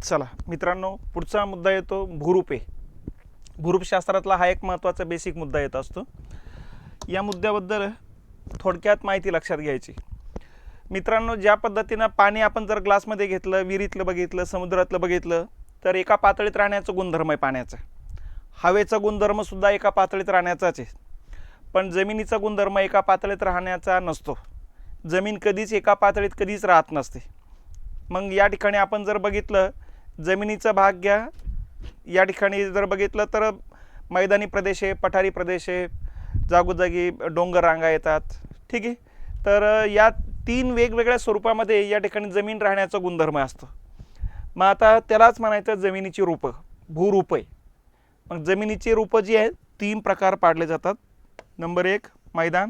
चला मित्रांनो, पुढचा मुद्दा येतो भूरूपे. भूरूपशास्त्रातला हा एक महत्त्वाचा बेसिक मुद्दा येत असतो. या मुद्द्याबद्दल थोडक्यात माहिती लक्षात घ्यायची. मित्रांनो, ज्या पद्धतीनं पाणी आपण जर ग्लासमध्ये घेतलं, विहिरीतलं बघितलं, समुद्रातलं बघितलं, तर एका पातळीत राहण्याचा गुणधर्म आहे पाण्याचा. हवेचा गुणधर्मसुद्धा एका पातळीत राहण्याचाच आहे. पण जमिनीचा गुणधर्म एका पातळीत राहण्याचा नसतो. जमीन कधीच एका पातळीत कधीच राहत नसते. मग या ठिकाणी आपण जर बघितलं, जमिनीचा भाग घ्या, या ठिकाणी जर बघितलं तर मैदानी प्रदेश आहे, पठारी प्रदेश आहे, जागोजागी डोंगर रांगा येतात. ठीक आहे. तर या तीन वेगवेगळ्या स्वरूपामध्ये या ठिकाणी जमीन राहण्याचा गुणधर्म असतो. मग आता त्यालाच म्हणायचं जमिनीची रूपं, भूरूप आहे. मग जमिनीची रूपं जी आहेत तीन प्रकार पाडले जातात. नंबर 1 मैदान,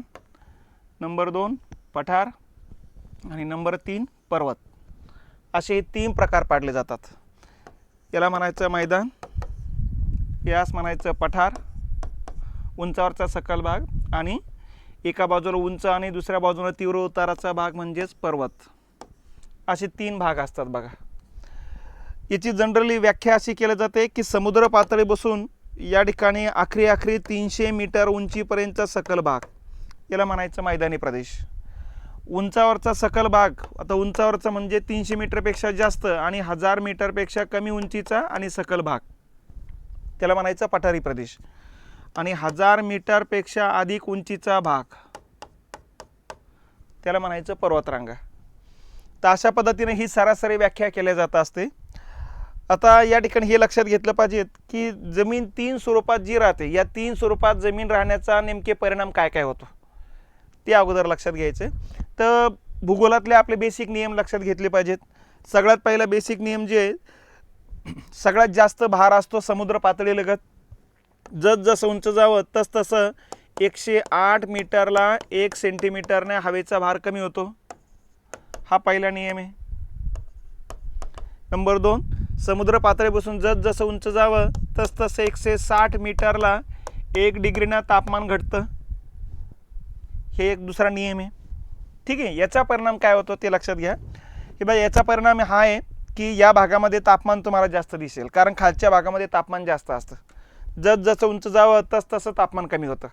नंबर 2 पठार आणि नंबर 3 पर्वत. असे तीन प्रकार पाडले जातात. याला म्हणायचं मैदान, यास म्हणायचं पठार, उंचावरचा सखल भाग, आणि एका बाजूला उंच आणि दुसऱ्या बाजूला तीव्र उताराचा भाग म्हणजेच पर्वत. असे तीन भाग असतात बघा. याची जनरली व्याख्या अशी केली जाते की समुद्र पातळी बसून या ठिकाणी आखरी 300 मीटर उंचीपर्यंतचा सखल भाग, याला म्हणायचं मैदानी प्रदेश. उंचावरचा सखल भाग, आता उंचावरचा म्हणजे 300 मीटरपेक्षा जास्त आणि 1000 मीटरपेक्षा कमी उंचीचा आणि सखल भाग, त्याला म्हणायचं पठारी प्रदेश. आणि 1000 मीटरपेक्षा अधिक उंचीचा भाग, त्याला म्हणायचं पर्वतरांगा. तर अशा पद्धतीने ही सरासरी व्याख्या केल्या जात असते. आता या ठिकाणी हे लक्षात घेतलं पाहिजे की जमीन तीन स्वरूपात जी राहते, या तीन स्वरूपात जमीन राहण्याचा नेमके परिणाम काय काय होतो ते अगोदर लक्षात घ्यायचं. तर भूगोलातले आपले बेसिक नियम लक्षात घेतले पाहिजेत. सगळ्यात पहिला बेसिक नियम जे सगळ्यात जास्त भार असतो समुद्र पातळीलगत. जसं उंच जावं तसं 108 मीटरला 1 सेंटीमीटरने हवेचा भार कमी होतो. हा पहिला नियम आहे. नंबर 2, समुद्र पातळीपासून जसं उंच जावं तसं 160 मीटरला 1 डिग्रीनं तापमान घटतं. हे एक दुसरा नियम आहे. ठीक आहे. याचा परिणाम काय होतो ते लक्षात घ्या की बा याचा परिणाम हा आहे की या भागामध्ये तापमान तुम्हाला जास्त दिसेल, कारण खालच्या भागामध्ये तापमान जास्त असतं. जसं उंच जावं तसं तापमान कमी होतं.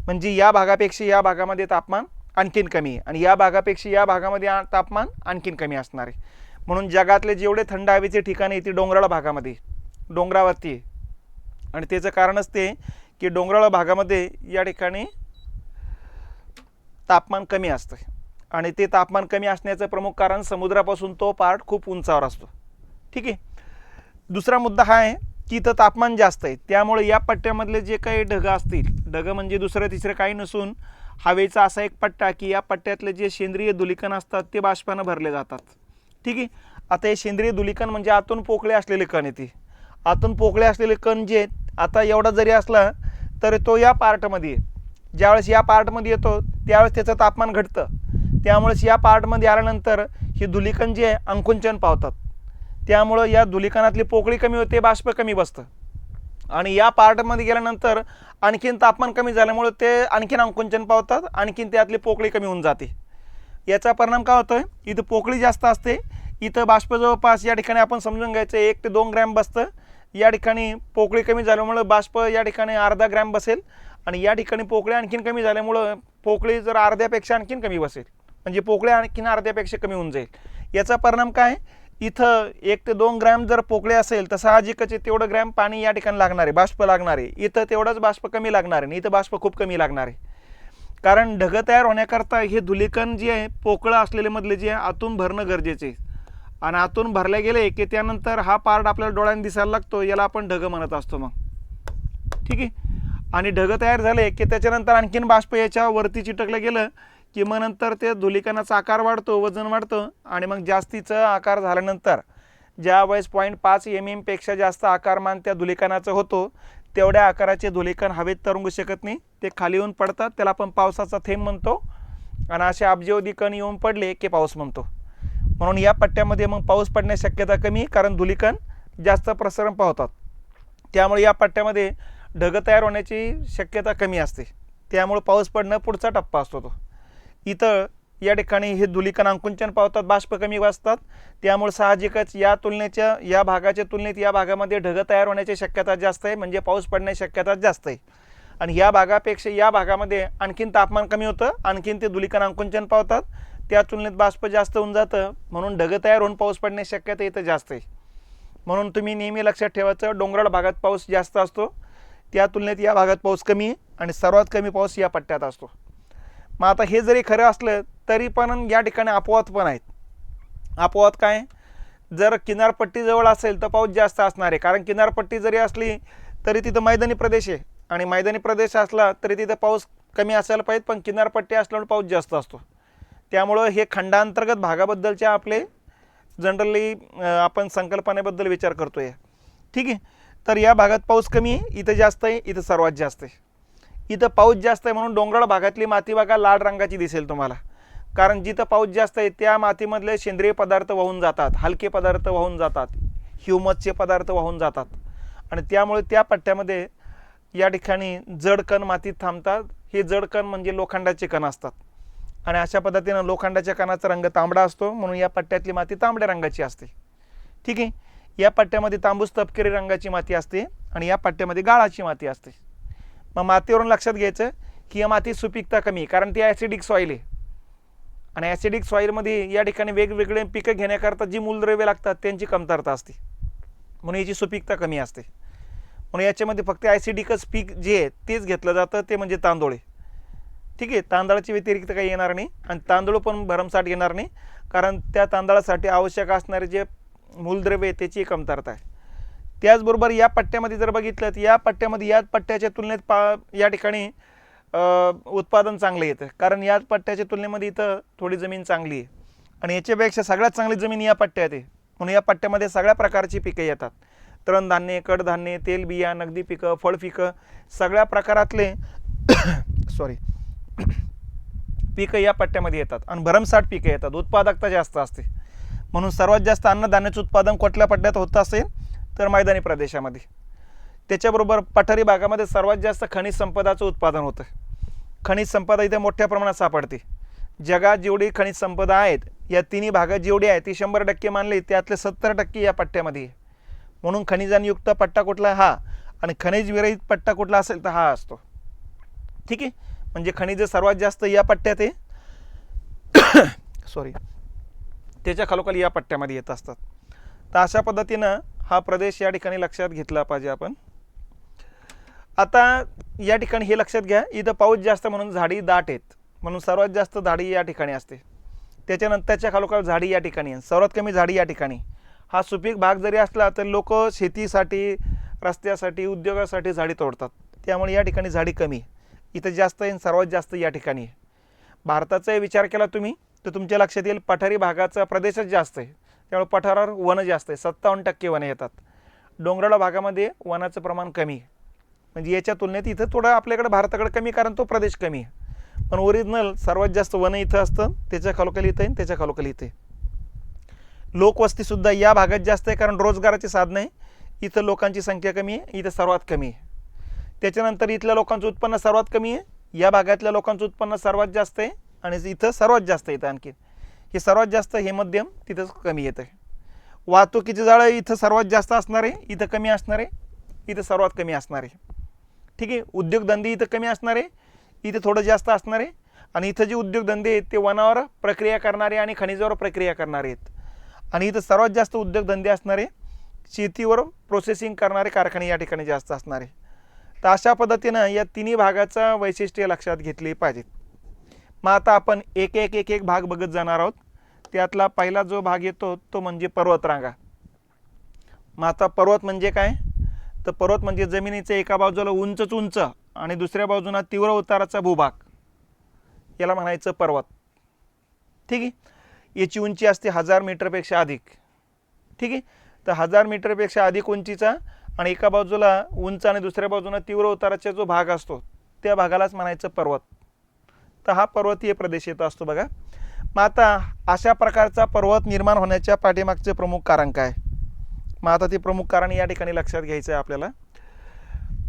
म्हणजे या भागापेक्षा या भागामध्ये तापमान आणखीन कमी आहे आणि या भागापेक्षा या भागामध्ये तापमान आणखीन कमी असणार आहे. म्हणून जगातले जेवढे थंड हवेचे ठिकाणे ती डोंगराळ भागामध्ये, डोंगरावरती आहे. आणि त्याचं कारणच ते की डोंगराळ भागामध्ये या ठिकाणी तापमान कमी असतं आणि ते तापमान कमी असण्याचं प्रमुख कारण समुद्रापासून तो पार्ट खूप उंचावर असतो. ठीक आहे. दुसरा मुद्दा हा आहे की इथं तापमान जास्त आहे, त्यामुळे या पट्ट्यामधले जे काही ढग असतील, ढग म्हणजे दुसरं तिसरं काही नसून हवेचा असा एक पट्टा की या पट्ट्यातले जे सेंद्रिय धुलीकण असतात ते बाष्पानं भरले जातात. ठीक आहे. आता हे सेंद्रिय धुलीकण म्हणजे आतून पोकळे असलेले कण येते. आतून पोकळे असलेले कण जे आता एवढा जरी असला तर तो या पार्टमध्ये, ज्यावेळेस या पार्टमध्ये येतो त्यावेळेस त्याचं तापमान घटतं. त्यामुळेच या पार्टमध्ये आल्यानंतर ही धुलीकण जे अंकुंचन पावतात, त्यामुळं या धुलीकणातली पोकळी कमी होते, बाष्प कमी बसतं. आणि या पार्टमध्ये गेल्यानंतर आणखीन तापमान कमी झाल्यामुळे ते आणखीन अंकुंचन पावतात, आणखीन त्यातली पोकळी कमी होऊन जाते. याचा परिणाम काय होतोय, इथं पोकळी जास्त असते, इथं बाष्प जवळपास या ठिकाणी आपण समजून घ्यायचं 1 ते 2 ग्रॅम बसतं. या ठिकाणी पोकळी कमी झाल्यामुळे बाष्प या ठिकाणी अर्धा ग्रॅम बसेल आणि या ठिकाणी पोकळी आणखीन कमी झाल्यामुळं पोकळी जर अर्ध्यापेक्षा आणखीन कमी बसेल, म्हणजे पोकळी आणखीन अर्ध्यापेक्षा कमी होऊन जाईल. याचा परिणाम काय, इथं 1 ते 2 ग्रॅम जर पोकळी असेल तर साहजिकच तेवढं ग्रॅम पाणी या ठिकाणी लागणार आहे, बाष्प लागणार आहे. इथं तेवढंच बाष्प कमी लागणार आहे आणि इथं बाष्प खूप कमी लागणार आहे. कारण ढग तयार होण्याकरता हे धुलीकण जे आहे पोकळं असलेले मधले जे आहे आतून भरणं गरजेचे आहे. आणि आतून भरले गेले की त्यानंतर हा पार्ट आपल्याला डोळ्यांनी दिसायला लागतो, याला आपण ढग म्हणत असतो. मग ठीक आहे. आणि ढग तयार झाले की त्याच्यानंतर आणखीन बाष्प याच्या वरती चिटकलं गेलं की मग नंतर ते धुलीकणाचा आकार वाढतो, वजन वाढतं आणि मग जास्तीचा आकार झाल्यानंतर ज्यावेळेस 0.5 mm पेक्षा जास्त आकारमान त्या धुलीकणाचं होतो, तेवढ्या आकाराचे धुलीकण हवेत तरंगू शकत नाही, ते खाली येऊन पडतात. त्याला आपण पावसाचा थेंब म्हणतो. आणि असे अब्जावधी कण येऊन पडले की पाऊस म्हणतो. म्हणून या पट्ट्यामध्ये मग पाऊस पडण्याची शक्यता कमी, कारण धुलीकण जास्त प्रसरण पावतात. त्यामुळे या पट्ट्यामध्ये ढग तयार होण्याची शक्यता कमी असते. त्यामुळे पाऊस पडणं पुढचा टप्पा असतो तो. इथं या ठिकाणी हे धुलीकण आकुंचन पावतात, बाष्प कमी वाजतात, त्यामुळे साहजिकच या तुलनेच्या या भागाच्या तुलनेत या भागामध्ये ढग तयार होण्याची शक्यता जास्त आहे, म्हणजे पाऊस पडण्याची शक्यता जास्त आहे. आणि या भागापेक्षा या भागामध्ये आणखीन तापमान कमी होतं, आणखीन ते धुलीकण आकुंचन पावतात, त्या तुलनेत बाष्प जास्त होऊन जातं, म्हणून ढग तयार होऊन पाऊस पडण्याची शक्यता इथं जास्त आहे. म्हणून तुम्ही नेहमी लक्षात ठेवायचं, डोंगराळ भागात पाऊस जास्त असतो, त्या तुलनेत या भागात पाऊस कमी आहे आणि सर्वात कमी पाऊस या पट्ट्यात असतो. मग आता हे जरी खरं असलं तरी पण या ठिकाणी अपवाद पण आहेत. अपवाद काय? जर किनारपट्टी जवळ असेल तर पाऊस जास्त असणार आहे, कारण किनारपट्टी जरी असली तरी तिथं मैदानी प्रदेश आहे, आणि मैदानी प्रदेश असला तरी तिथं पाऊस कमी असायला पाहिजे, पण किनारपट्टी असल्यामुळे पाऊस जास्त असतो. त्यामुळं हे खंडांतर्गत भागाबद्दलच्या आपले जनरली आपण संकल्पनेबद्दल विचार करतोय, ठीक आहे. तर या भागात पाऊस कमी आहे, इथं जास्त आहे, इथं सर्वात जास्त आहे. इथं पाऊस जास्त आहे म्हणून डोंगराळ भागातली माती बघा लाल रंगाची दिसेल तुम्हाला, कारण जिथं पाऊस जास्त आहे त्या मातीमधले सेंद्रिय पदार्थ वाहून जातात, हलके पदार्थ वाहून जातात, ह्युमसचे पदार्थ वाहून जातात, आणि त्यामुळे त्या पट्ट्यामध्ये या ठिकाणी जड कण मातीत थांबतात. हे जड कण म्हणजे लोखंडाचे कण असतात, आणि अशा पद्धतीनं लोखंडाच्या कणाचा रंग तांबडा असतो, म्हणून या पट्ट्यातली माती तांबड्या रंगाची असते, ठीक आहे. या पट्ट्यामध्ये तांबूस तपकिरी रंगाची माती असते आणि या पट्ट्यामध्ये गाळाची माती असते. मग मातीवरून लक्षात घ्यायचं की या मातीत सुपीकता कमी, कारण ती ॲसिडिक सॉईल आहे, आणि ॲसिडिक सॉईलमध्ये या ठिकाणी वेगवेगळे पिकं घेण्याकरता जी मूलद्रव्ये लागतात त्यांची कमतरता असते, म्हणून याची सुपीकता कमी असते. म्हणून याच्यामध्ये फक्त ॲसिडिकच पीक जे आहे तेच घेतलं जातं, ते म्हणजे तांदूळ आहे, ठीक आहे. तांदळाच्या व्यतिरिक्त काही येणार नाही, आणि तांदूळ पण भरमसाठ येणार नाही, कारण त्या तांदळासाठी आवश्यक असणारे जे मूलद्रव्य आहे त्याची कमतरता आहे. त्याचबरोबर या पट्ट्यामध्ये जर बघितलं तर या पट्ट्यामध्ये या पट्ट्याच्या तुलनेत या ठिकाणी उत्पादन चांगलं येतं, कारण या पट्ट्याच्या तुलनेमध्ये इथं थोडी जमीन चांगली आहे, आणि याच्यापेक्षा सगळ्यात चांगली जमीन या पट्ट्यात आहे. म्हणून या पट्ट्यामध्ये सगळ्या प्रकारची पिकं येतात, तृणधान्य, कडधान्य, तेलबिया, नगदी पिकं, फळ पिकं, सगळ्या प्रकारातले सॉरी पिकं या पट्ट्यामध्ये येतात, आणि भरमसाठ पिकं येतात, उत्पादकता जास्त असते. म्हणून सर्वात जास्त अन्नधान्याचं उत्पादन कुठल्या पट्ट्यात होत असेल तर मैदानी प्रदेशामध्ये. त्याच्याबरोबर पठारी भागामध्ये सर्वात जास्त खनिज संपदाचं उत्पादन होतं. खनिज संपदा इथे मोठ्या प्रमाणात सापडते. जगात जेवढी खनिज संपदा आहेत या तिन्ही भागात जेवढी आहे ती 100% मानली, त्यातले 70% या पट्ट्यामध्ये आहे. म्हणून खनिजांयुक्त पट्टा कुठला? हा. आणि खनिज विरहित पट्टा कुठला असेल तर हा असतो, ठीक आहे. म्हणजे खनिज सर्वात जास्त या पट्ट्यात आहे सॉरी त्याच्या खालोखाली या पट्ट्यामध्ये येत असतात. तर अशा पद्धतीनं हा प्रदेश या ठिकाणी लक्षात घेतला पाहिजे आपण. आता या ठिकाणी हे लक्षात घ्या, इथं पाऊस जास्त म्हणून झाडी दाट आहेत, म्हणून सर्वात जास्त झाडी या ठिकाणी असते. त्याच्यानंतरच्या खालोखाल झाडी या ठिकाणी, सर्वात कमी झाडी या ठिकाणी. हा सुपीक भाग जरी असला तर लोक शेतीसाठी, रस्त्यासाठी, उद्योगासाठी झाडी तोडतात, त्यामुळे या ठिकाणी झाडी कमी आहे. इथं जास्त आहे, सर्वात जास्त या ठिकाणी आहे. भारताचा विचार केला तुम्ही तर तुमच्या लक्षात येईल पठारी भागाचा प्रदेशच जास्त आहे, त्यामुळे पठारावर वनं जास्त आहे, 57% वनं येतात. डोंगराळ भागामध्ये वनाचं प्रमाण कमी आहे, म्हणजे याच्या तुलनेत इथं थोडं आपल्याकडे भारताकडे कमी, कारण तो प्रदेश कमी आहे. पण ओरिजिनल सर्वात जास्त वनं इथं असतं, त्याच्या खालोखाली इथं आहे, त्याच्या खालोखाली इथे. लोकवस्तीसुद्धा या भागात जास्त आहे, कारण रोजगाराची साधनं आहे. इथं लोकांची संख्या कमी आहे, इथं सर्वात कमी आहे. त्याच्यानंतर इथल्या लोकांचं उत्पन्न सर्वात कमी आहे, या भागातल्या लोकांचं उत्पन्न सर्वात जास्त आहे, आणि इथं सर्वात जास्त येतं. आणखी हे सर्वात जास्त हे मध्यम, तिथंच कमी येतं. वाहतुकीचे जाळं इथं सर्वात जास्त असणार आहे, इथं कमी असणार आहे, इथं सर्वात कमी असणार आहे, ठीक आहे. उद्योगधंदे इथं कमी असणार आहे, इथं थोडं जास्त असणार आहे. आणि इथं जे उद्योगधंदे आहेत ते वनावर प्रक्रिया करणारे आणि खनिजावर प्रक्रिया करणारे आहेत, आणि इथं सर्वात जास्त उद्योगधंदे असणारे शेतीवर प्रोसेसिंग करणारे कारखाने या ठिकाणी जास्त असणारे. तर अशा पद्धतीनं या तिन्ही भागाचा वैशिष्ट्य लक्षात घेतली पाहिजेत. मग आता आपण एक एक भाग बघत जाणार आहोत. त्यातला पहिला जो भाग येतो तो म्हणजे पर्वतरांगा. मग आता पर्वत म्हणजे काय? तर पर्वत म्हणजे जमिनीच्या एका बाजूला उंचच उंच आणि दुसऱ्या बाजूला तीव्र उताराचा भूभाग, याला म्हणायचं पर्वत, ठीक आहे. याची उंची असते 1000 मीटरपेक्षा अधिक, ठीक आहे. तर 1000 मीटरपेक्षा अधिक उंचीचा आणि एका बाजूला उंच आणि दुसऱ्या बाजूला तीव्र उताराचा जो भाग असतो त्या भागालाच म्हणायचं पर्वत. तर हा पर्वतीय प्रदेश येतो असतो बघा. मग आता अशा प्रकारचा पर्वत निर्माण होण्याच्या पाठीमागचे प्रमुख कारण काय? मग आता ते प्रमुख कारण या ठिकाणी लक्षात घ्यायचं आहे आपल्याला.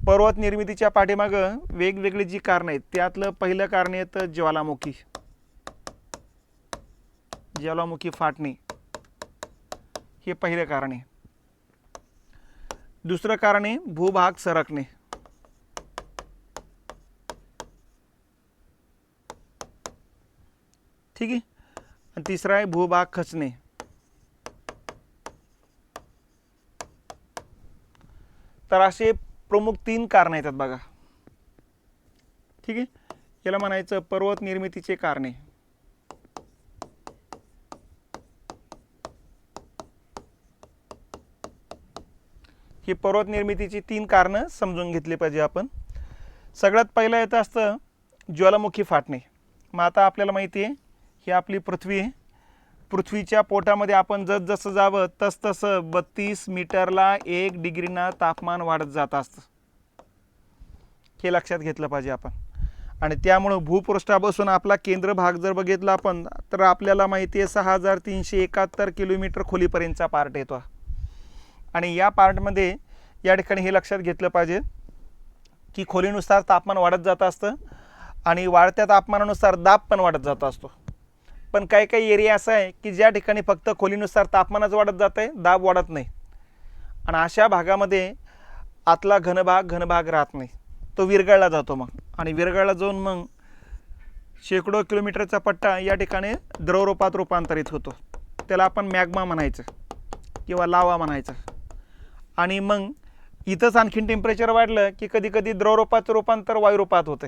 पर्वत निर्मितीच्या पाठीमागं वेगवेगळी जी कारणं आहेत त्यातलं पहिलं कारण येतं ज्वालामुखी. ज्वालामुखी फाटणे हे पहिले कारण आहे. दुसरं कारण आहे भूभाग सरकणे. ठीक आहे. आणि तिसरा आहे भूभाग खचणे. तर असे प्रमुख 3 कारण येतात बघा. ठीक आहे. याला म्हणायचं पर्वत निर्मितीचे कारणे. ही पर्वत निर्मितीची 3 कारणं समजून घेतली पाहिजे आपण. सगळ्यात पहिलं येतं असतं ज्वालामुखी फाटणे. मग आता आपल्याला माहिती आहे ही आपली पृथ्वी आहे. पृथ्वीच्या पोटामध्ये आपण जसं जावं तसं 32 मीटरला 1 डिग्रीना तापमान वाढत जात असतं. हे लक्षात घेतलं पाहिजे आपण. आणि त्यामुळे भूपृष्ठापासून आपला केंद्र भाग जर बघितला आपण तर आपल्याला माहिती आहे 6371 किलोमीटर खोलीपर्यंतचा पार्ट येतो. आणि या पार्टमध्ये या ठिकाणी हे लक्षात घेतलं पाहिजे की खोलीनुसार तापमान वाढत जात असतं आणि वाढत्या तापमानानुसार दाब पण वाढत जात असतो. पण काही काही एरिया असा आहे की ज्या ठिकाणी फक्त खोलीनुसार तापमानच वाढत जात आहे, दाब वाढत नाही. आणि अशा भागामध्ये आतला घनभाग राहत नाही, तो विरघळला जातो. मग आणि विरघळला जाऊन मग शेकडो किलोमीटरचा पट्टा या ठिकाणी द्रवरूपात रूपांतरित होतो. त्याला आपण मॅग्मा म्हणायचं किंवा लावा म्हणायचं. आणि मग इथंच आणखीन टेम्परेचर वाढलं की कधी कधी द्रवरूपाचं रूपांतर वायुरूपात होतं.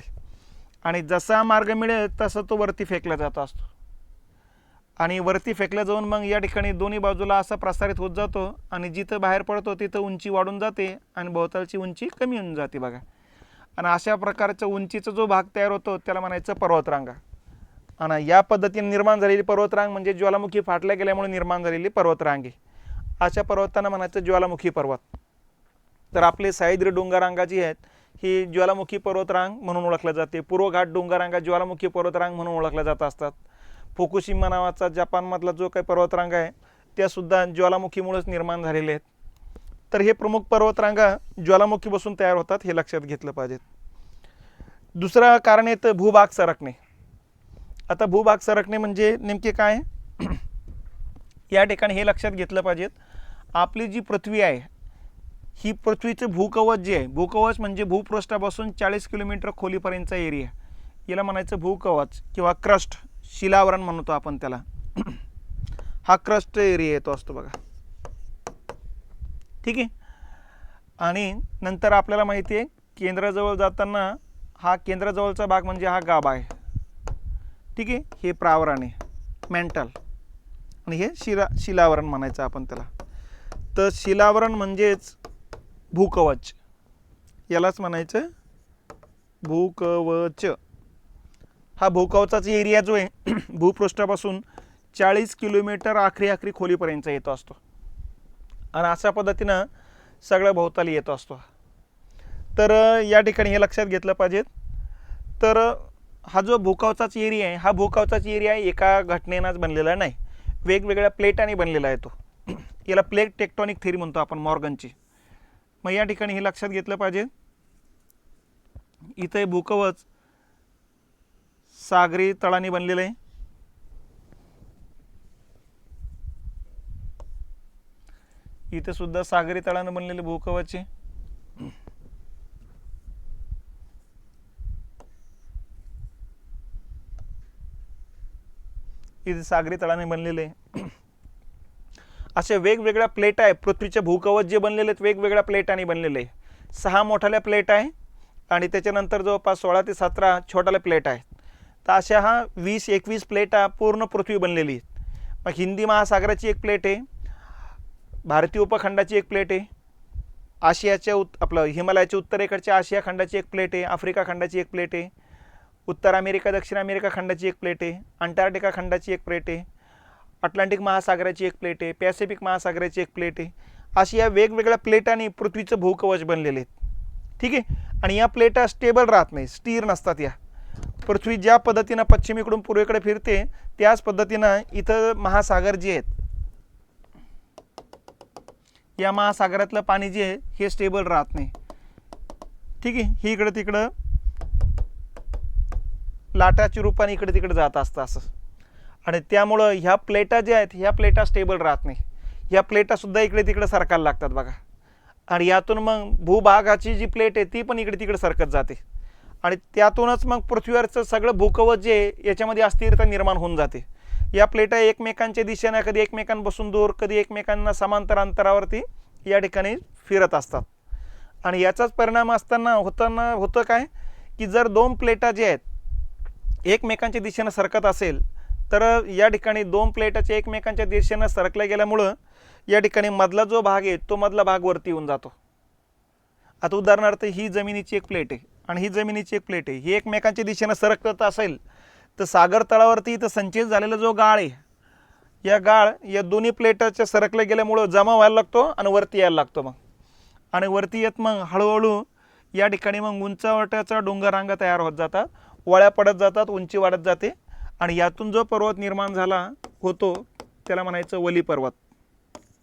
आणि जसा मार्ग मिळेल तसं तो वरती फेकला जात असतो. आणि वरती फेकला जाऊन मग या ठिकाणी दोन्ही बाजूला असा प्रसारित होत जातो. आणि जिथं बाहेर पडतो तिथं उंची वाढून जाते आणि भोवतालची उंची कमी होऊन जाते बघा. आणि अशा प्रकारचा उंचीचा जो भाग तयार होतो त्याला म्हणायचं पर्वतरांगा. आणि या पद्धतीने निर्माण झालेली पर्वतरांग म्हणजे ज्वालामुखी फाटल्या गेल्यामुळे निर्माण झालेली पर्वतरांग आहे. अशा पर्वतांना म्हणायचं ज्वालामुखी पर्वत. तर आपले सह्याद्री डोंगररांगा जी आहेत ही ज्वालामुखी पर्वतरांग म्हणून ओळखल्या जाते. पूर्व घाट डोंगररांगा ज्वालामुखी पर्वतरांग म्हणून ओळखल्या जात असतात. फुकुशिमा नावाचा जपानमधला जो काही पर्वतरांगा आहे त्यासुद्धा ज्वालामुखीमुळेच निर्माण झालेले आहेत. तर हे प्रमुख पर्वतरांगा ज्वालामुखीपासून तयार होतात हे लक्षात घेतलं पाहिजे. दुसरं कारण येतं भूभाग सरकणे. आता भूभाग सरकणे म्हणजे नेमके काय या ठिकाणी हे लक्षात घेतलं पाहिजे. आपली जी पृथ्वी आहे ही पृथ्वीचं भूकवच जे आहे, भूकवच म्हणजे भूपृष्ठापासून 40 किलोमीटर खोलीपर्यंतचा एरिया, याला म्हणायचं भूकवच किंवा क्रस्ट, शिलावरण म्हणतो आपण त्याला. हा क्रस्ट एरिया येतो असतो बघा. ठीक आहे. आणि नंतर आपल्याला माहिती आहे केंद्राजवळ जाताना हा केंद्राजवळचा भाग म्हणजे हा गाभा आहे. ठीक आहे. हे प्रावरण आहे, मेंटल. आणि हे शिलावरण म्हणायचं आपण त्याला. तर शिलावरण म्हणजेच भूकवच, यालाच म्हणायचं भूकवच. हा भूकवचाचा एरिया जो आहे भूपृष्ठापासून 40 किलोमीटर आखरी खोलीपर्यंत येतो असतो. आणि अशा पद्धतीनं सगळ्या भोवताली येतो असतो. तर या ठिकाणी हे लक्षात घेतलं पाहिजे. तर हा जो भूकवचाचा एरिया आहे हा भूकवचाचा एरिया एका घटनेनंच बनलेला नाही, वेगवेगळ्या प्लेटांनी बनलेला आहे तो. याला प्लेट टेक्टोनिक थेरी म्हणतो आपण मॉर्गनची. मग या ठिकाणी हे लक्षात घेतलं पाहिजे. इथे भूकवच सागरी तळांनी बनलेलं आहे. इथे सुद्धा सागरी तळाने बनलेले भूकवच आहे. इथे सागरी तळाने बनलेले असे वेगवेगळ्या प्लेट आहे. पृथ्वीचे भूकवच जे बनलेले आहेत वेगवेगळ्या प्लेटांनी बनलेले आहे. 6 मोठ्याल्या प्लेट आहे आणि त्याच्यानंतर जवळपास 16 ते 17 छोट्याल्या प्लेट आहेत. तर अशा हा 20-21 प्लेटा पूर्ण पृथ्वी बनलेली आहेत. मग हिंदी महासागराची एक प्लेट आहे, भारतीय उपखंडाची एक प्लेट आहे, आशियाच्या आपलं हिमालयाच्या उत्तरेकडच्या आशिया खंडाची एक प्लेट आहे, आफ्रिका खंडाची एक प्लेट आहे, उत्तर अमेरिका दक्षिण अमेरिका खंडाची एक प्लेट आहे, अंटार्क्टिका खंडाची एक प्लेट आहे, अटलांटिक महासागराची एक प्लेट आहे, पॅसिफिक महासागराची एक प्लेट आहे. अशी या वेगवेगळ्या प्लेटांनी पृथ्वीचं भूकवच बनलेले आहेत. ठीक आहे. आणि या प्लेटा स्टेबल राहत नाही, स्थिर नसतात. या पृथ्वी ज्या पद्धतीनं पश्चिमेकडून पूर्वेकडे फिरते त्याच पद्धतीनं इथं महासागर जे आहेत या महासागरातलं पाणी जे आहे हे स्टेबल राहत नाही. ठीक आहे. ही इकडं तिकडं लाटाच्या रूपाने इकडे तिकडे जात असतं असं. आणि त्यामुळं ह्या प्लेटा ज्या आहेत ह्या प्लेटा स्टेबल राहत नाही, ह्या प्लेटासुद्धा इकडे तिकडे सरकायला लागतात बघा. आणि यातून मग भूभागाची जी प्लेट आहे ती पण इकडे तिकडे सरकत जाते आणि त्यातूनच मग पृथ्वीवरचं सगळं भूकवच जे आहे याच्यामध्ये अस्थिरता निर्माण होऊन जाते. या प्लेटा एकमेकांच्या दिशेनं कधी एकमेकांपासून दूर कधी एकमेकांना समांतर अंतरावरती या ठिकाणी फिरत असतात. आणि याचाच परिणाम होतं काय की जर दोन प्लेटा जे आहेत एकमेकांच्या दिशेनं सरकत असेल तर या ठिकाणी दोन प्लेटाच्या एकमेकांच्या दिशेनं सरकल्या गेल्यामुळं या ठिकाणी मधला जो भाग आहे तो मधला भाग वरती येऊन जातो. आता उदाहरणार्थ ही जमिनीची एक प्लेट आहे आणि ही जमिनीची एक प्लेट आहे, ही एकमेकांच्या दिशेनं सरकत असेल तर सागर तळावरती इथं संचयित झालेला जो गाळ आहे या गाळ या दोन्ही प्लेटाच्या सरकल्या गेल्यामुळं जमा व्हायला लागतो आणि वरती यायला लागतो मग. आणि वरती येत मग हळूहळू या ठिकाणी मग उंचावट्याचा डोंगररांगा तयार होत जातात, वळ्या पडत जातात, उंची वाढत जाते आणि यातून जो पर्वत निर्माण झाला होतो त्याला म्हणायचं वली पर्वत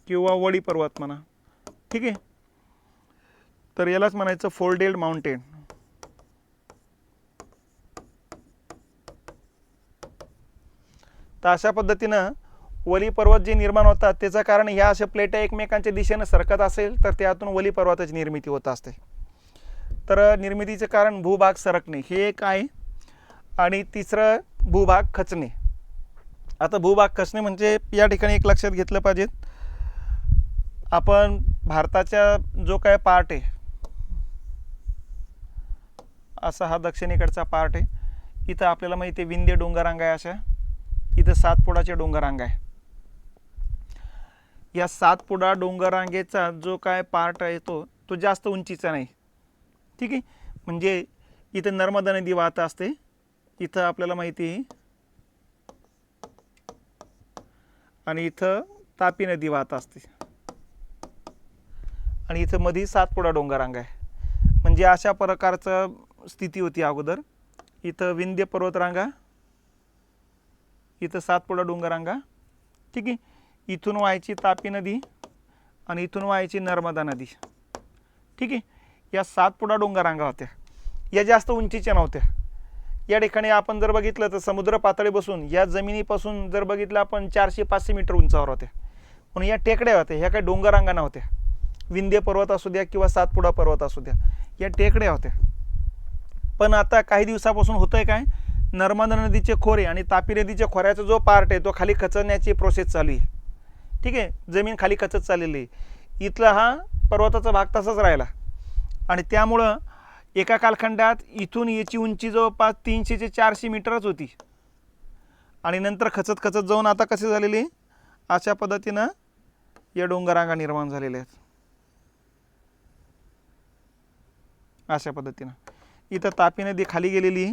किंवा वळी पर्वत म्हणा. ठीक आहे, तर यालाच म्हणायचं फोल्डेड माउंटेन. तर अशा पद्धतीनं वली पर्वत जे निर्माण होतात त्याचं कारण ह्या अशा प्लेटा एकमेकांच्या दिशेनं सरकत असेल तर त्यातून वली पर्वताची निर्मिती होत असते. तर निर्मितीचे कारण भूभाग सरकणे हे एक आहे. आणि तिसरं भूभाग खचणे. आता भूभाग खचणे म्हणजे या ठिकाणी एक लक्षात घेतलं पाहिजे, आपण भारताचा जो काय पार्ट आहे असा हा दक्षिणेकडचा पार्ट आहे, इथं आपल्याला माहिती आहे विंध्य डोंगररांगा आहे, अशा इथं सातपुडाचे डोंगररांगा आहे. या सातपुडा डोंगररांगेचा जो काय पार्ट आहे तो जास्त उंचीचा नाही. ठीक आहे, म्हणजे इथं नर्मदा नदी वाहत असते, इथं आपल्याला माहिती आहे, आणि इथं तापी नदी वाहत असते आणि इथं मध्ये सातपुडा डोंगररांगा आहे. म्हणजे अशा प्रकारचं स्थिती होती अगोदर. इथं विंध्य पर्वतरांगा, इथं सातपुडा डोंगररांगा. ठीक आहे, इथून व्हायची तापी नदी आणि इथून व्हायची नर्मदा नदी. ठीक आहे, या सातपुडा डोंगररांगा होत्या, या जास्त उंचीच्या नव्हत्या. या ठिकाणी आपण जर बघितलं तर समुद्र पातळी बसून या जमिनीपासून जर बघितलं आपण 400-500 मीटर उंचावर होत्या. म्हणून या टेकड्या होत्या, ह्या काही डोंगररांगा नव्हत्या. विंध्य पर्वत असू द्या किंवा सातपुडा पर्वत असू द्या, या टेकड्या होत्या. पण आता काही दिवसापासून होतंय काय, नर्मदा नदीचे खोरे आणि तापी नदीच्या खोऱ्याचा जो पार्ट आहे तो खाली खचण्याची प्रोसेस चालू आहे. ठीक आहे, जमीन खाली खचत चाललेली आहे. इथला हा पर्वताचा भाग तसाच राहिला आणि त्यामुळं एका कालखंडात इथून याची उंची जवळपास 300 ते 400 मीटरच होती आणि नंतर खचत खचत जाऊन आता कसे झालेली अशा पद्धतीनं या डोंगररांगा निर्माण झालेल्या आहेत. अशा पद्धतीनं इथं तापी नदी खाली गेलेली,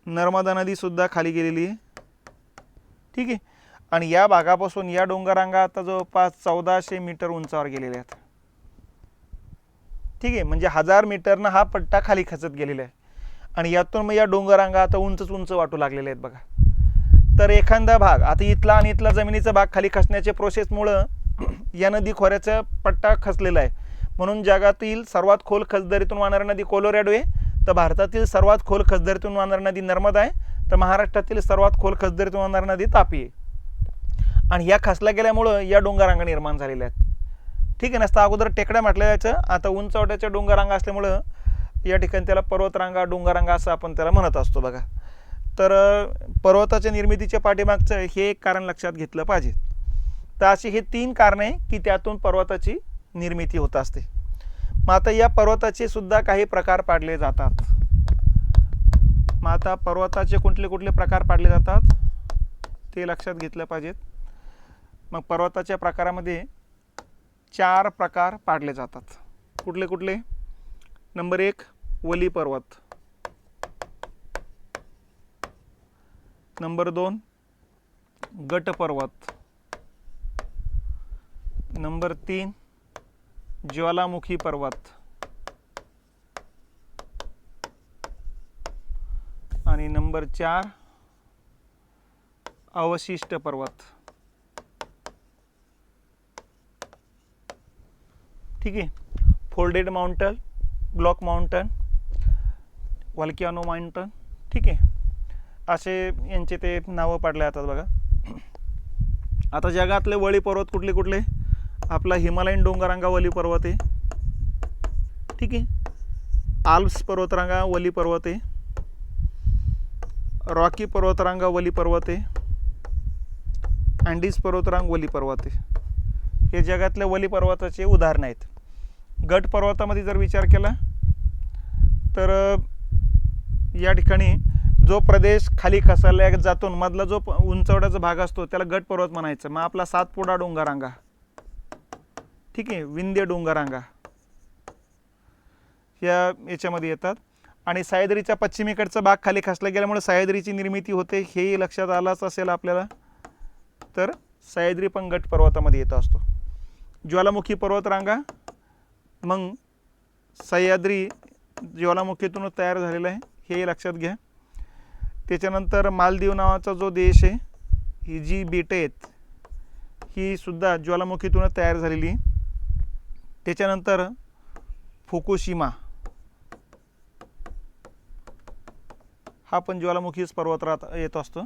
नर्मदा नदी सुद्धा खाली गेलेली. ठीक आहे, आणि या भागापासून या डोंगररांगा आता जवळपास 1400 मीटर उंचावर गेलेल्या आहेत. ठीक आहे, म्हणजे 1000 मीटरनं हा पट्टा खाली खचत गेलेला आहे आणि यातून मग या डोंगररांगा आता उंच वाटू लागलेले आहेत बघा. तर एखादा भाग आता इथला आणि इथला जमिनीचा भाग खाली खचण्याच्या प्रोसेसमुळं या नदी खोऱ्याचा पट्टा खचलेला आहे. म्हणून जगातील सर्वात खोल खचदरीतून वाहणारी नदी कोलोरॅडो आहे, तर भारतातील सर्वात खोल खचदरीतून वाहणारी नदी नर्मदा आहे, तर महाराष्ट्रातील सर्वात खोल खचदरीतून वाहणारी नदी तापी आहे. आणि या खचल्या गेल्यामुळं या डोंगररांगा निर्माण झालेल्या आहेत. ठीक आहे, नसतं अगोदर टेकड्या म्हटल्या जायचं, आता उंचवट्याच्या डोंगररांगा असल्यामुळं या ठिकाणी त्याला पर्वतरांगा डोंगररांगा असं आपण त्याला म्हणत असतो बघा. तर पर्वताच्या निर्मितीच्या पाठीमागचं हे एक कारण लक्षात घेतलं पाहिजे. तर अशी हे 3 कारणे की त्यातून पर्वताची निर्मिती होत असते. मग आता या पर्वताचे सुद्धा काही प्रकार पाडले जातात. मग आता पर्वताचे कुठले प्रकार पाडले जातात ते लक्षात घेतलं पाहिजेत. मग पर्वताच्या प्रकारामध्ये 4 प्रकार पाडले जातात. कुठले? नंबर 1 वली पर्वत, नंबर 2 गट पर्वत, नंबर 3 ज्वालामुखी पर्वत आणि नंबर 4 अवशिष्ट पर्वत. ठीक आहे, folded mountain, block mountain, volcano mountain. ठीक आहे, असे यांचे ते नावं पाडले जातात बघा. आता जगातले वली पर्वत कुठले कुठले? आपला हिमालयन डोंगररांगा वली पर्वत आहे, ठीक आहे. आल्प्स पर्वतरांगा वली पर्वत आहे, रॉकी पर्वतरांगा वली पर्वत आहे, अँडीज पर्वतरांग वली पर्वत आहे. हे जगातल्या वली पर्वताचे उदाहरण आहेत. गट पर्वतामध्ये जर विचार केला तर या ठिकाणी जो प्रदेश खाली खसरला जातो मधला जो उंचवड्याचा भाग असतो त्याला गट पर्वत म्हणायचं. मग आपला सातपुडा डोंगररांगा, ठीक आहे, विंध्य डोंगररांगा याच्यामध्ये येतात. आणि सह्याद्रीच्या पश्चिमेकडचा भाग खाली खसला गेल्यामुळे सह्याद्रीची निर्मिती होते, हेही लक्षात आलंच असेल आपल्याला. तर सह्याद्री पण गट पर्वतामध्ये येत असतो. ज्वालामुखी पर्वतरांगा मग सह्याद्री ज्वालामुखीतून तयार झालेला आहे, हेही लक्षात घ्या. त्याच्यानंतर मालदीव नावाचा जो देश आहे, ही जी बेटं आहेत ही सुद्धा ज्वालामुखीतून तयार झालेली. त्याच्यानंतर फुकुशिमा हा पण ज्वालामुखीच पर्वत येत असतो.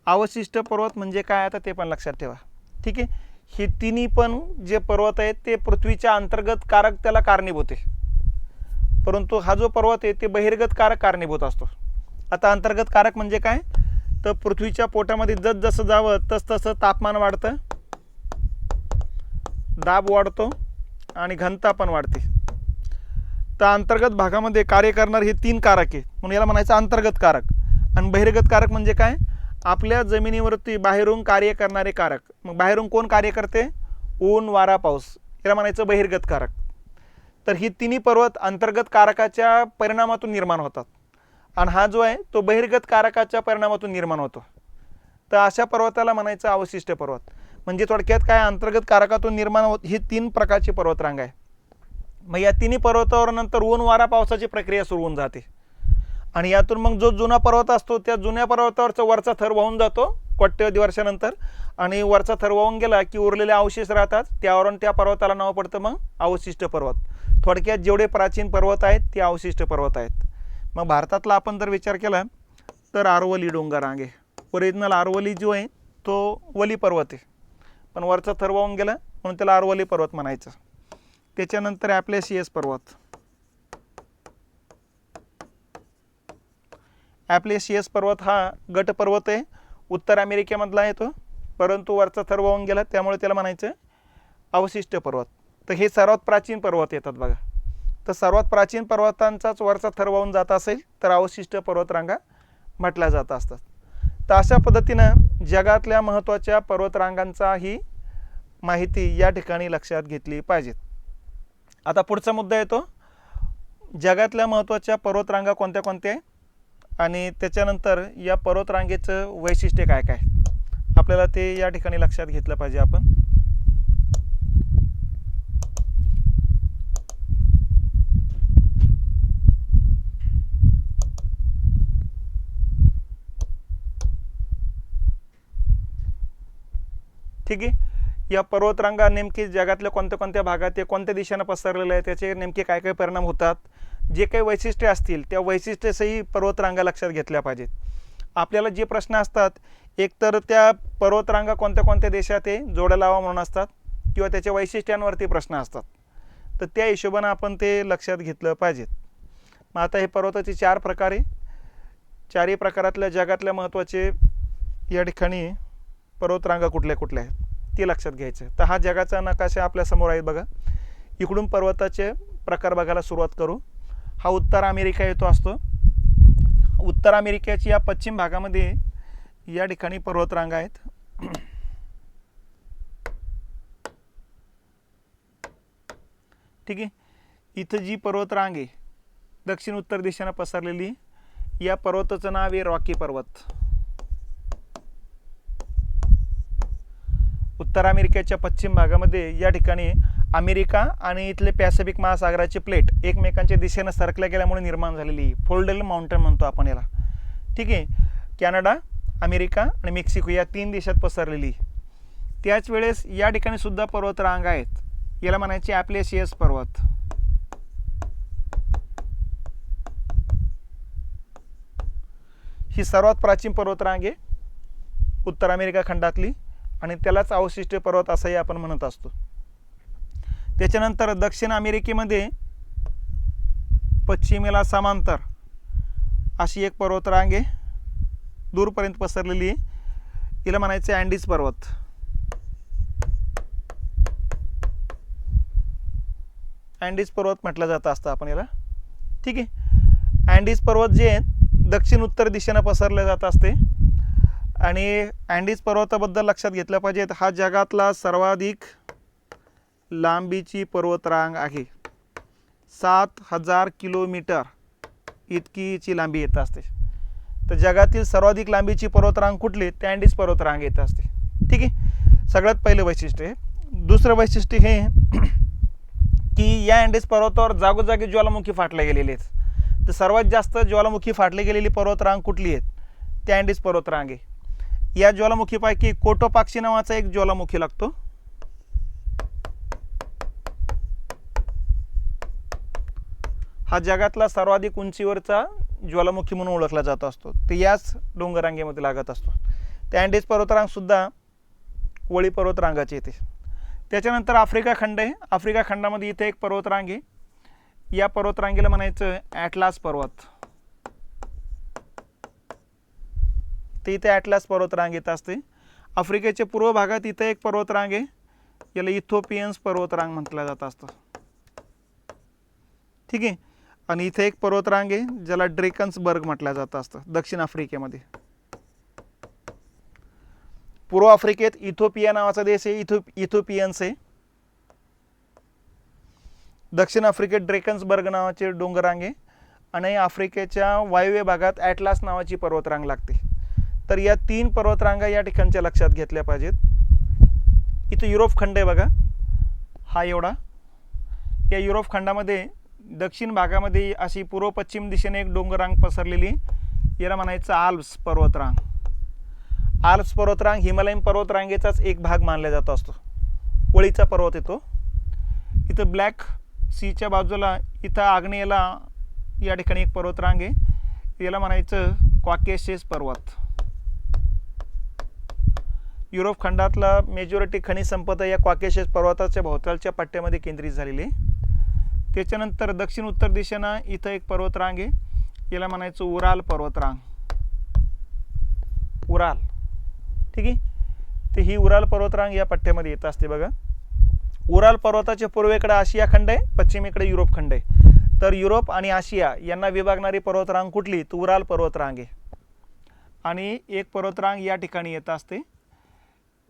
अवशिष्ट पर्वत म्हणजे काय आता ते पण लक्षात ठेवा, ठीक आहे. हे तिन्ही पण जे पर्वत आहेत ते पृथ्वीच्या अंतर्गत कारक त्याला कारणीभूत आहे, परंतु हा जो पर्वत आहे ते बहिर्गत कारक कारणीभूत असतो. आता अंतर्गत कारक म्हणजे काय? तर पृथ्वीच्या पोटामध्ये जसं जावं तसं तापमान वाढतं, दाब वाढतो आणि घनता पण वाढते. तर अंतर्गत भागामध्ये कार्य करणारे हे तीन कारक आहे, म्हणून याला म्हणायचं अंतर्गत कारक. आणि बहिर्गत कारक म्हणजे काय? आपल्या जमिनीवरती बाहेरून कार्य करणारे कारक. मग बाहेरून कोण कार्य करते? ऊन, वारा, पाऊस, याला म्हणायचं बहिर्गत कारक. तर ही तिन्ही पर्वत अंतर्गत कारकाच्या परिणामातून निर्माण होतात आणि हा जो आहे तो बहिर्गत कारकाच्या परिणामातून निर्माण होतो. तर अशा पर्वताला म्हणायचं अवशिष्ट पर्वत. म्हणजे थोडक्यात काय, अंतर्गत कारकातून निर्माण होत ही तीन प्रकारची पर्वतरांग आहे. मग या तिन्ही पर्वतावर नंतर ऊन, वारा, पावसाची प्रक्रिया सुरू होऊन जाते आणि यातून मग जो जुना पर्वत असतो त्या जुन्या पर्वतावरचा वरचा थर वाहून जातो कोट्यवधी वर्षानंतर, आणि वरचा थर वाहून गेला की उरलेले अवशेष राहतात, त्यावरून त्या पर्वताला नाव पडतं मग अवशिष्ट पर्वत. थोडक्यात जेवढे प्राचीन पर्वत आहेत ते अवशिष्ट पर्वत आहेत. मग भारतातला आपण जर विचार केला तर आरवली डोंगररांग आहे. ओरिजिनल आरवली जो आहे तो वली पर्वत आहे, पण वरचा थर वाहून गेला म्हणून त्याला आरवली पर्वत म्हणायचं. त्याच्यानंतर ॲप्लेशियस पर्वत. ॲप्लेशियस पर्वत हा गट पर्वत आहे, उत्तर अमेरिकेमधला आहे तो, परंतु वरचा थर वाहून गेला त्यामुळे त्याला म्हणायचं अवशिष्ट पर्वत. तर हे सर्वात प्राचीन पर्वत येतात बघा. तर सर्वात प्राचीन पर्वतांचाच वरचा थर वाहून जात असेल तर अवशिष्ट पर्वतरांगा म्हटल्या जात असतात. तर अशा पद्धतीनं जगातल्या महत्त्वाच्या पर्वतरांगांचा ही माहिती या ठिकाणी लक्षात घेतली पाहिजेत. आता पुढचा मुद्दा येतो, जगातल्या महत्त्वाच्या पर्वतरांगा कोणत्या कोणत्या आणि त्याच्यानंतर या पर्वतरांगेचं वैशिष्ट्य काय काय, आपल्याला ते या ठिकाणी लक्षात घेतलं पाहिजे आपण. ठीक आहे. या पर्वतरांगा नेमकी जगातल्या कोणत्या कोणत्या भागात आहे, कोणत्या दिशेने पसरलेले आहे, त्याचे नेमके काय काय परिणाम होतात, जे काही वैशिष्ट्ये असतील त्या वैशिष्ट्यासही पर्वतरांगा लक्षात घेतल्या पाहिजेत. आपल्याला जे प्रश्न असतात एकतर त्या पर्वतरांगा कोणत्या कोणत्या देशात आहे जोड्या लावा म्हणून असतात, किंवा त्याच्या वैशिष्ट्यांवरती प्रश्न असतात. तर त्या हिशोबाने आपण ते लक्षात घेतलं पाहिजेत. मग आता हे पर्वताचे 4 प्रकार आहे. 4ही प्रकारातल्या जगातल्या महत्त्वाचे या ठिकाणी पर्वतरांगा कुठल्या कुठल्या आहेत ते लक्षात घ्यायचं. तर हा जगाचा नकाशा आपल्या समोर आहे बघा. इकडून पर्वताचे प्रकार बघायला सुरुवात करू. हा उत्तर अमेरिका येतो असतो. उत्तर अमेरिकेची या पश्चिम भागामध्ये या ठिकाणी पर्वतरांगा आहेत. ठीक आहे. इथं जी पर्वतरांग आहे दक्षिण उत्तर दिशेने पसरलेली, या पर्वताचं नाव आहे रॉकी पर्वत. उत्तर अमेरिकेच्या पश्चिम भागामध्ये या ठिकाणी अमेरिका आणि इथले पॅसिफिक महासागराची प्लेट एकमेकांच्या दिशेने सरकल्या गेल्यामुळे निर्माण झालेली फोल्डेड माउंटेन म्हणतो आपण याला. ठीक आहे. कॅनडा, अमेरिका आणि मेक्सिको या 3 देशात पसरलेली. त्याच वेळेस या ठिकाणी सुद्धा पर्वतरांग आहेत, याला म्हणायचे ॲप्लेशियस पर्वत. ही सर्वात प्राचीन पर्वतरांग आहे उत्तर अमेरिका खंडातली आणि त्यालाच अवशिष्ट पर्वत असंही आपण म्हणत असतो. त्याच्यानंतर दक्षिण अमेरिकेमध्ये पश्चिमेला समांतर अशी एक पर्वतरांग आहे, दूरपर्यंत पसरलेली आहे. हिला म्हणायचं अँडीज पर्वत. अँडीज पर्वत म्हटलं जातं असतं आपण याला. ठीक आहे. अँडीज पर्वत जे आहेत दक्षिण उत्तर दिशेनं पसरले जात असते आणि अँडीज पर्वताबद्दल लक्षात घेतलं पाहिजे, हा जगातला सर्वाधिक लांबीची पर्वतरांग आहे. 7000 किलोमीटर इतकीची लांबी येत असते. तर जगातील सर्वाधिक लांबीची पर्वतरांग कुठली, ते अँडीज पर्वतरांग येत असते. ठीक आहे. सगळ्यात पहिलं वैशिष्ट्य आहे. दुसरं वैशिष्ट्य हे की या अँडीज पर्वतावर जागोजागी ज्वालामुखी फाटल्या गेलेले आहेत. तर सर्वात जास्त ज्वालामुखी फाटली गेलेली पर्वतरांग कुठली आहेत, ते अँडीज पर्वतरांग आहे. या ज्वालामुखीपैकी कोटोपाक्षी नावाचा एक ज्वालामुखी लागतो. हा जगातला सर्वाधिक उंचीवरचा ज्वालामुखी म्हणून ओळखला जात असतो. ते याच डोंगररांगेमध्ये लागत असतो. त्या अँडीज पर्वतरांग सुद्धा वळी पर्वतरांगाची येते. त्याच्यानंतर आफ्रिका खंड आहे. आफ्रिका खंडामध्ये इथे एक पर्वतरांग आहे. या पर्वतरांगेला म्हणायचं ॲटलास पर्वत. ते इथे ॲटलास पर्वतरांग येत असते. आफ्रिकेच्या पूर्व भागात इथे एक पर्वतरांग आहे, याला इथिओपियन्स पर्वतरांग म्हटलं जात असतं. ठीक आहे. आणि इथे एक पर्वतरांग आहे ज्याला ड्रेकन्सबर्ग म्हटलं जात असतं दक्षिण आफ्रिकेमध्ये. पूर्व आफ्रिकेत इथिओपिया नावाचा देश आहे, इथिओपियन्स आहे. दक्षिण आफ्रिकेत ड्रेकन्सबर्ग नावाचे डोंगररांग आहे आणि आफ्रिकेच्या वायव्य भागात ॲटलास नावाची पर्वतरांग लागते. तर या 3 पर्वतरांगा या ठिकाणच्या लक्षात घेतल्या पाहिजेत. इथं युरोप खंड आहे बघा, हा एवढा. या युरोप खंडामध्ये दक्षिण भागामध्ये अशी पूर्व पश्चिम दिशेने एक डोंगररांग पसरलेली, याला म्हणायचं आल्प्स पर्वतरांग. आल्प्स पर्वतरांग हिमालयन पर्वतरांगेचाच एक भाग मानला जात असतो. वळीचा पर्वत येतो. इथं ब्लॅक सीच्या बाजूला इथं आग्नेयला या ठिकाणी एक पर्वतरांग आहे, याला म्हणायचं कॉकेशस पर्वत. युरोप खंडातला मेजॉरिटी खनिज संपदा या कॉकेशस पर्वताच्या भोवतालच्या पट्ट्यामध्ये केंद्रित झालेली आहे. त्याच्यानंतर दक्षिण उत्तर दिशेनं इथं एक पर्वतरांग आहे, याला म्हणायचं उराल पर्वतरांग. उराल. ठीक आहे. तर ही उराल पर्वतरांग या पट्ट्यामध्ये येत असते बघा. उराल पर्वताच्या पूर्वेकडे आशिया खंड आहे, पश्चिमेकडे युरोप खंड आहे. तर युरोप आणि आशिया यांना विभागणारी पर्वतरांग कुठली, तर उराल पर्वतरांग आहे. आणि एक पर्वतरांग या ठिकाणी येत असते,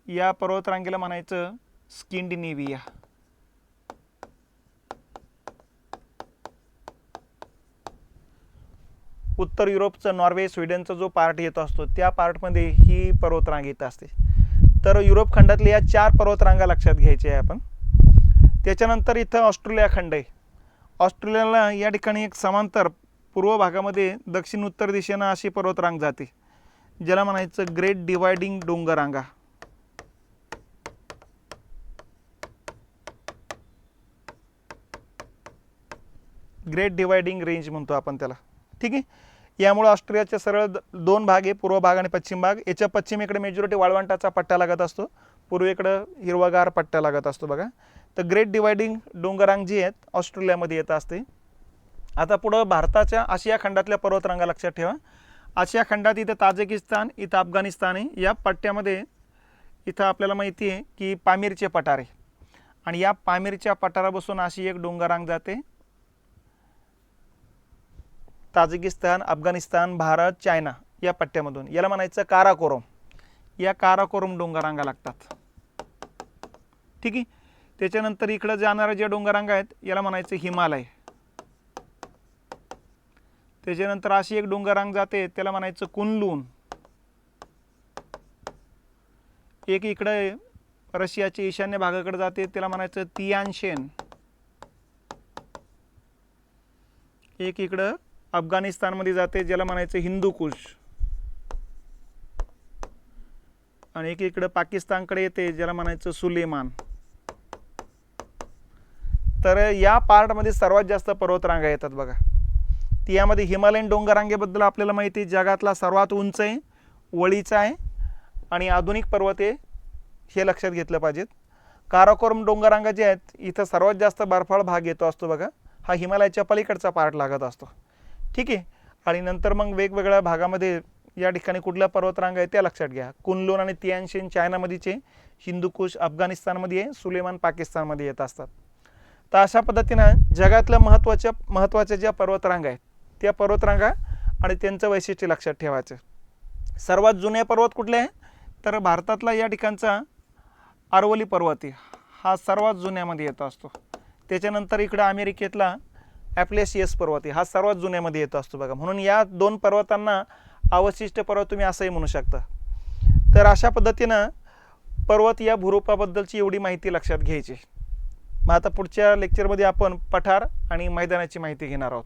या पर्वतरांगेला म्हणायचं स्किंडिनेव्हिया. उत्तर युरोपचं नॉर्वे स्वीडनचा जो पार्ट येत असतो त्या पार्टमध्ये ही पर्वतरांग येत असते. तर युरोप खंडातल्या या 4 पर्वतरांगा लक्षात घ्यायच्या आहे आपण. त्याच्यानंतर इथं ऑस्ट्रेलिया खंड आहे. ऑस्ट्रेलियाला या ठिकाणी एक समांतर पूर्व भागामध्ये दक्षिण उत्तर दिशेनं अशी पर्वतरांग जाते, ज्याला म्हणायचं ग्रेट डिवायडिंग डोंगररांगा. ग्रेट डिवायडिंग रेंज म्हणतो आपण त्याला. ठीक आहे. यामुळे ऑस्ट्रेलियाचे सरळ 2 भाग आहे, पूर्व भाग आणि पश्चिम भाग. याच्या पश्चिमेकडे मेजॉरिटी वाळवंटाचा पट्टा लागत असतो, पूर्वेकडं हिरवागार पट्टा लागत असतो बघा. तर ग्रेट डिवायडिंग डोंगररांग जी आहेत ऑस्ट्रेलियामध्ये येत असते. आता पुढं भारताच्या आशिया खंडातल्या पर्वतरांगा लक्षात ठेवा. आशिया खंडात इथं ताजिकिस्तान, इथं अफगाणिस्तान आहे. या पट्ट्यामध्ये इथं आपल्याला माहिती आहे की पामीरचे पठार आहे आणि या पामीरच्या पठारापासून अशी एक डोंगररांग जाते. ताजिकिस्तान, अफगाणिस्तान, भारत, चायना या पट्ट्यामधून, याला म्हणायचं काराकोरम. या काराकोरम डोंगररांगा लागतात. ठीक आहे. त्याच्यानंतर इकडं जाणाऱ्या ज्या डोंगररांगा आहेत याला म्हणायचं हिमालय. त्याच्यानंतर अशी एक डोंगररांग जाते, त्याला म्हणायचं कुनलून. एक इकडे रशियाच्या ईशान्य भागाकडे जाते, त्याला म्हणायचं तियानशेन. एक इकडं अफगाणिस्तानमध्ये जाते, ज्याला म्हणायचं हिंदुकुश. आणि एक इकडं पाकिस्तानकडे येते, ज्याला म्हणायचं सुलेमान. तर या पार्टमध्ये सर्वात जास्त पर्वतरांगा येतात बघा. ती यामध्ये हिमालयन डोंगररांगेबद्दल आपल्याला माहिती आहे, जगातला सर्वात उंच आहे, वळीचा आहे आणि आधुनिक पर्वत आहे, हे लक्षात घेतलं पाहिजेत. काराकोरम डोंगररांगा जे आहेत इथं सर्वात जास्त बर्फाळ भाग येतो असतो बघा, हा हिमालयाच्या पलीकडचा पार्ट लागत असतो. ठीक आहे. आणि नंतर मग वेगवेगळ्या भागामध्ये या ठिकाणी कुठल्या पर्वतरांगा आहेत त्या लक्षात घ्या. कुनलून आणि तियानशीन चायनामध्येचे, हिंदुकुश अफगाणिस्तानमध्ये आहे, सुलेमान पाकिस्तानमध्ये येत असतात. तर अशा पद्धतीनं जगातल्या महत्त्वाच्या ज्या पर्वतरांगा आहेत त्या पर्वतरांगा आणि त्यांचं वैशिष्ट्य लक्षात ठेवायचं. सर्वात जुने पर्वत कुठले आहे तर भारतातला या ठिकाणचा अरवली पर्वत आहे, हा सर्वात जुन्यामध्ये येतो असतो. त्याच्यानंतर इकडं अमेरिकेतला ॲप्लेशियस पर्वत आहे, हा सर्वात जुन्यामध्ये येतो असतो बघा. म्हणून या 2 पर्वतांना अवशिष्ट पर्वत तुम्ही असंही म्हणू शकता. तर अशा पद्धतीनं पर्वत या भूरूपाबद्दलची एवढी माहिती लक्षात घ्यायची. मग आता पुढच्या लेक्चरमध्ये आपण पठार आणि मैदानाची माहिती घेणार आहोत.